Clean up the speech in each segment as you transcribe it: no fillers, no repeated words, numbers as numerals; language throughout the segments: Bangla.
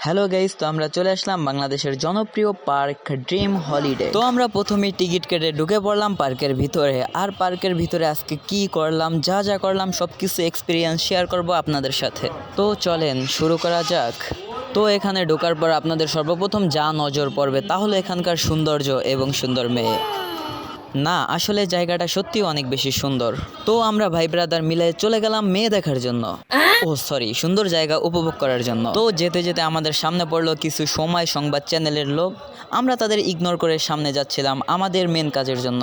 হ্যালো গাইস, তো আমরা চলে আসলাম বাংলাদেশের জনপ্রিয় পার্ক ড্রিম হলিডে। তো আমরা প্রথমেই টিকিট কেটে ঢুকে পড়লাম পার্কের ভিতরে। আর পার্কের ভিতরে আজকে কি করলাম, যা যা করলাম সব কিছু এক্সপিরিয়েন্স শেয়ার করব আপনাদের সাথে। তো চলেন শুরু করা যাক। তো এখানে ঢোকার পর আপনাদের সর্বপ্রথম যা নজর পড়বে তাহলে এখানকার সৌন্দর্য এবং সুন্দর মেয়ে। না, আসলে জায়গাটা সত্যি অনেক বেশি সুন্দর। তো আমরা ভাই ব্রাদার মিলে চলে গেলাম মেয়ে দেখার জন্য, সুন্দর জায়গা উপভোগ করার জন্য। তো যেতে যেতে আমাদের সামনে পড়লো কিছু সময় সংবাদ চ্যানেলের লোক। আমরা তাদের ইগনোর করে সামনে যাচ্ছিলাম আমাদের মেন কাজের জন্য,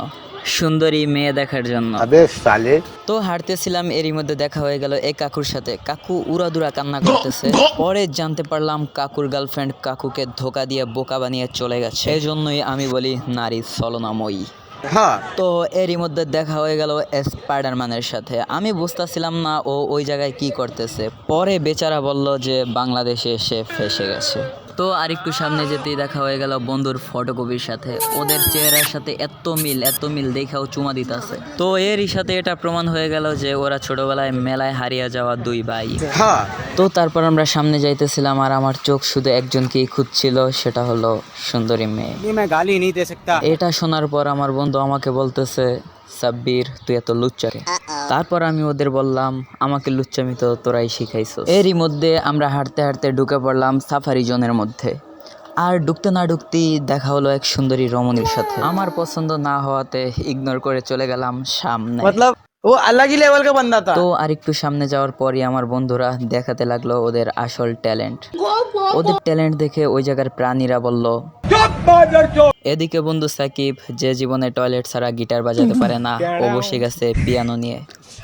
সুন্দরী মেয়ে দেখার জন্য। তো হাঁটতেছিলাম, এরই মধ্যে দেখা হয়ে গেল এই কাকুর সাথে। কাকু উড়াদুরা কান্না করতেছে। পরে জানতে পারলাম কাকুর গার্লফ্রেন্ড কাকুকে ধোকা দিয়ে বোকা বানিয়ে চলে গেছে। এই জন্যই আমি বলি নারী ছলনাময়ী। তো এরই মধ্যে দেখা হয়ে গেল স্পাইডারম্যানের সাথে। আমি বুঝতেছিলাম না ও ওই জায়গায় কি করতেছে। পরে বেচারা বলল যে বাংলাদেশে এসে ফেসে গেছে। তো আরেকটু সামনে যেতেই দেখা হয়ে গেল বন্ধুর ফটোকপির সাথে। ওদের চেহারার সাথে এত মিল দেখাও চুমা দিতেছে। তো এরই সাথে এটা প্রমাণ হয়ে গেল যে ওরা ছোটবেলায় মেলায় হারিয়ে যাওয়া দুই ভাই। তো তারপর আমরা সামনে যাইতেছিলাম আর আমার চোখ শুধু একজনকেই খুঁজছিল, সেটা হলো সুন্দরী মেয়ে। এটা শোনার পর আমার বন্ধু আমাকে বলতেছে, সাব্বির তুই এত লুচ্চা রে। তারপর আমি ওদের বললাম, আমাকে লুচ্চামি তো তোরাই শিখাইছো। এরই মধ্যে আমরা হাঁটতে হাঁটতে ঢুকে পড়লাম সাফারি জোনের মধ্যে। আর ঢুকতে না ঢুকতেই দেখা হলো এক সুন্দরী রমণীর সাথে। আমার পছন্দ না হওয়াতে ইগনোর করে চলে গেলাম সামনে। वो अलग ही लेवल का बंदा था। তো আরেকটু সামনে যাওয়ার পরই আমার বন্ধুরা দেখাতে লাগলো ওদের আসল ট্যালেন্ট। ওদের ট্যালেন্ট দেখে ওই জায়গার প্রাণীরা বলল। এদিকে বন্ধু সাকিব, যে জীবনে টয়লেট ছাড়া গিটার বাজাতে পারে না, ও বসে গেছে পিয়ানো নিয়ে।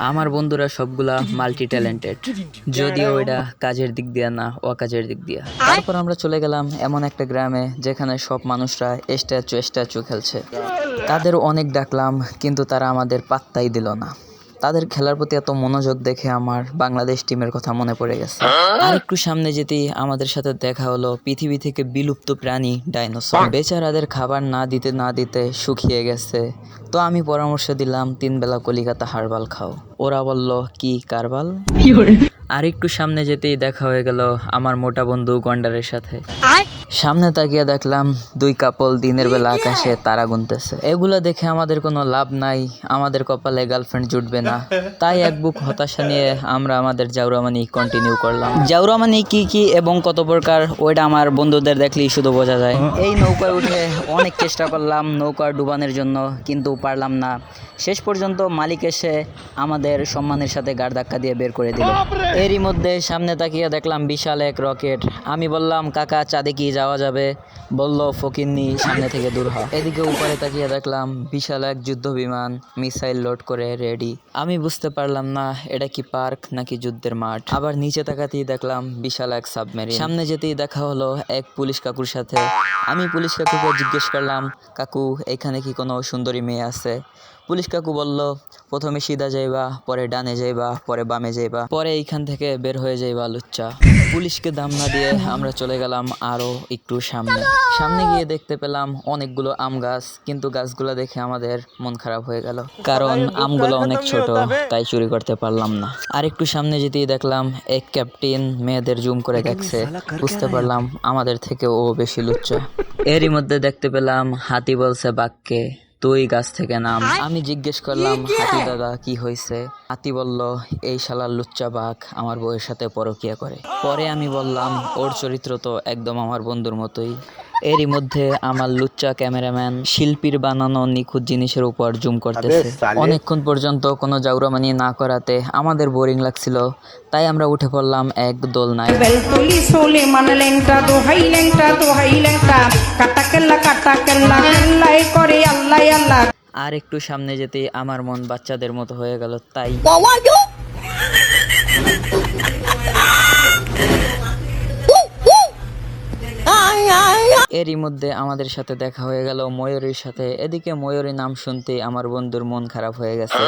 আমার বন্ধুরা সবগুলা মাল্টি ট্যালেন্টেড, যদিও এটা কাজের দিক দিয়ে না, অকাজের দিক দিয়ে। তারপর আমরা চলে গেলাম এমন একটা গ্রামে যেখানে সব মানুষরা স্ট্যাচু খেলছে। তাদের অনেক ডাকলাম কিন্তু তারা আমাদের পাত্তাই দিল না। তাদের খেলার প্রতি এত মনোযোগ দেখে আমার বাংলাদেশ টিমের কথা মনে পড়ে গেছে। আর একটু সামনে যেতেই আমাদের সাথে দেখা হলো পৃথিবী থেকে বিলুপ্ত প্রাণী ডাইনোসর। বেচারাদের খাবার না দিতে শুকিয়ে গেছে। তো আমি পরামর্শ দিলাম 3 বেলা কলিকাতা হার্বাল খাও। ওরা বলল কি কারবাল। আর একটু সামনে যেতেই দেখা হয়ে গেল আমার মোটা বন্ধু গন্ডারের সাথে। সামনে তাকিয়ে দেখলাম 2 কাপল দিনের বেলা আকাশে তারা গুনতেছে। এগুলো দেখে আমাদের কোনো লাভ নাই, আমাদের কপালে গার্লফ্রেন্ড জুটবে না। তাই এক বুক হতাশা নিয়ে আমরা আমাদের জাউরামানি কন্টিনিউ করলাম। জাউরামানি কি এবং কত প্রকার ওইটা আমার বন্ধুদের দেখলেই শুধু বোঝা যায়। এই নৌকায় উঠে অনেক চেষ্টা করলাম নৌকা ডুবানোর জন্য, কিন্তু পারলাম না। শেষ পর্যন্ত মালিক এসে আমাদের সম্মানের সাথে গাড় ধাক্কা দিয়ে বের করে দিল। এরই মধ্যে সামনে তাকিয়ে দেখলাম বিশাল এক রকেট। আমি বললাম, কাকা চাঁদে কি যাওয়া যাবে? বলল, ফকিন্নি, সামনে থেকে দূর হ। এদিকে উপরে তাকিয়ে দেখলাম বিশাল এক যুদ্ধ বিমান মিসাইল লোড করে রেডি। আমি বুঝতে পারলাম না এটা কি পার্ক নাকি যুদ্ধের মাঠ। আবার নিচে তাকাতেই দেখলাম বিশাল এক সাবমেরিন। সামনে যেতেই দেখা হলো এক পুলিশ কাকুর সাথে। আমি পুলিশ কাকুকে জিজ্ঞেস করলাম, কাকু এখানে কি কোনো সুন্দরী মেয়ে আছে? পুলিশ কাকু বলল, প্রথমে সিধা যাইবা, পরে ডানে যাইবা, পরে বামে যাইবা, পরে এইখান থেকে বের হয়ে যাইবা লুচ্চা। পুলিশকে দাম না দিয়ে আমরা চলে গেলাম আরো একটু সামনে গিয়ে দেখতে পেলাম অনেকগুলো আম গাছ, কিন্তু গাছগুলো দেখে আমাদের মন খারাপ হয়ে গেল, কারণ আমগুলো অনেক ছোট, তাই চুরি করতে পারলাম না। আর একটু সামনে যেতেই দেখলাম এক ক্যাপ্টেন মেয়েদের জুম করে দেখছে। বুঝতে পারলাম আমাদের থেকে ও বেশি লুচ্চা। এরই মধ্যে দেখতে পেলাম হাতি বলছে বাঘকে, তুই গাছ থেকে নাম। আমি জিজ্ঞেস করলাম, হাতি দাদা কি হয়েছে? হাতি বলল, এই শালার লুচ্চা বাঘ আমার বউয়ের সাথে পরকিয়া করে। পরে আমি বললাম, ওর চরিত্র তো একদম আমার বন্ধুর মতোই। এরই মধ্যে আমার লুচ্চা ক্যামেরাম্যান শিল্পীর বানানো নিখুঁত জিনিসের উপর জুম করতেছে। অনেকক্ষণ পর্যন্ত কোনো জাউরামানি না করাতে আমাদের বোরিং লাগছিল, তাই আমরা উঠে পড়লাম এক দোলনায়। আর একটু সামনে যেতে আমার মন বাচ্চাদের মতো হয়ে গেল, তাই এরই মধ্যে আমাদের সাথে দেখা হয়ে গেল ময়ূরীর সাথে। এদিকে ময়ূরী নাম শুনতে আমার বন্ধুর মন খারাপ হয়ে গেছে,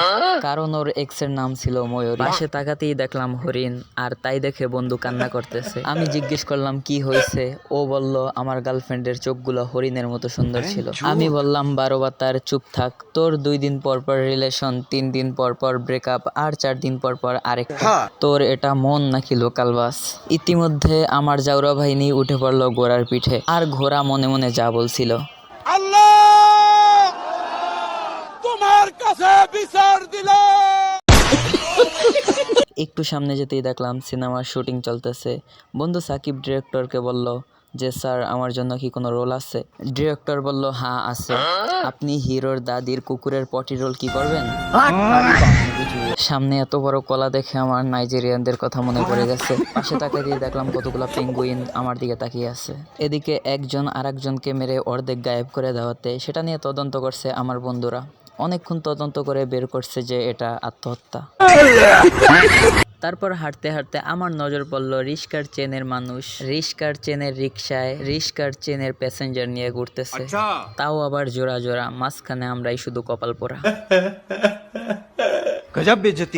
কারণ ওর এক্স এর নাম ছিল ময়ূরী। পাশে তাকাতেই দেখলাম হরিণ, আর তাই দেখে বন্ধু কান্না করতেছে। আমি জিজ্ঞেস করলাম কি হয়েছে, ও বলল আমার গার্লফ্রেন্ডের চোখগুলো হরিণের মতো সুন্দর ছিল। আমি বললাম 12 বাতার চুপ থাক, তোর 2 দিন পর পর রিলেশন, 3 দিন পর পর ব্রেকআপ, আর 4 দিন পর পর আরেকটা, তোর এটা মন নাকি লোকাল বাস? ইতিমধ্যে আমার জাউরা বাহিনী উঠে পড়লো ঘোড়ার পিঠে, আর ঘোড়া মনে মনে যা বলছিল, একটু সামনে যেতেই দেখলাম সিনেমার শুটিং চলতেছে। বন্ধু সাকিব ডিরেক্টরকে বলল যে স্যার আমার জন্য কি কোনো রোল আছে? ডিরেক্টর বলল হ্যাঁ আছে, আপনি হিরোর দাদির কুকুরের পটি রোল কি করবেন? সামনে এত বড় কলা দেখে আমার নাইজেরিয়ানদের কথা মনে পড়ে গেছে। পাশে তাকিয়ে দেখলাম কতগুলো পেঙ্গুইন আমার দিকে তাকিয়ে আছে। এদিকে একজন আরেকজনকে মেরে অর্ধেক গায়েব করে দেওয়াতে সেটা নিয়ে তদন্ত করছে আমার বন্ধুরা। অনেকক্ষণ তদন্ত করে বের করছে যে এটা আত্মহত্যা। তারপর হাঁটতে হাঁটতে আমার নজর পড়ল রিস্কার চেনের মানুষ, রিস্কার চেনের রিক্সায় রিস্কার চেনের প্যাসেঞ্জার নিয়ে ঘুরতেছে, তাও আবার জোড়া জোড়া, মাঝখানে আমরাই শুধু কপাল পোড়া।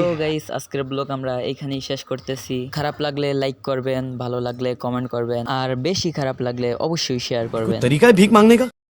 তো গাইস, আজকের ব্লগ আমরা এখানেই শেষ করতেছি। খারাপ লাগলে লাইক করবেন, ভালো লাগলে কমেন্ট করবেন, আর বেশি খারাপ লাগলে অবশ্যই শেয়ার করবেন। तरीका है भीख मांगने का।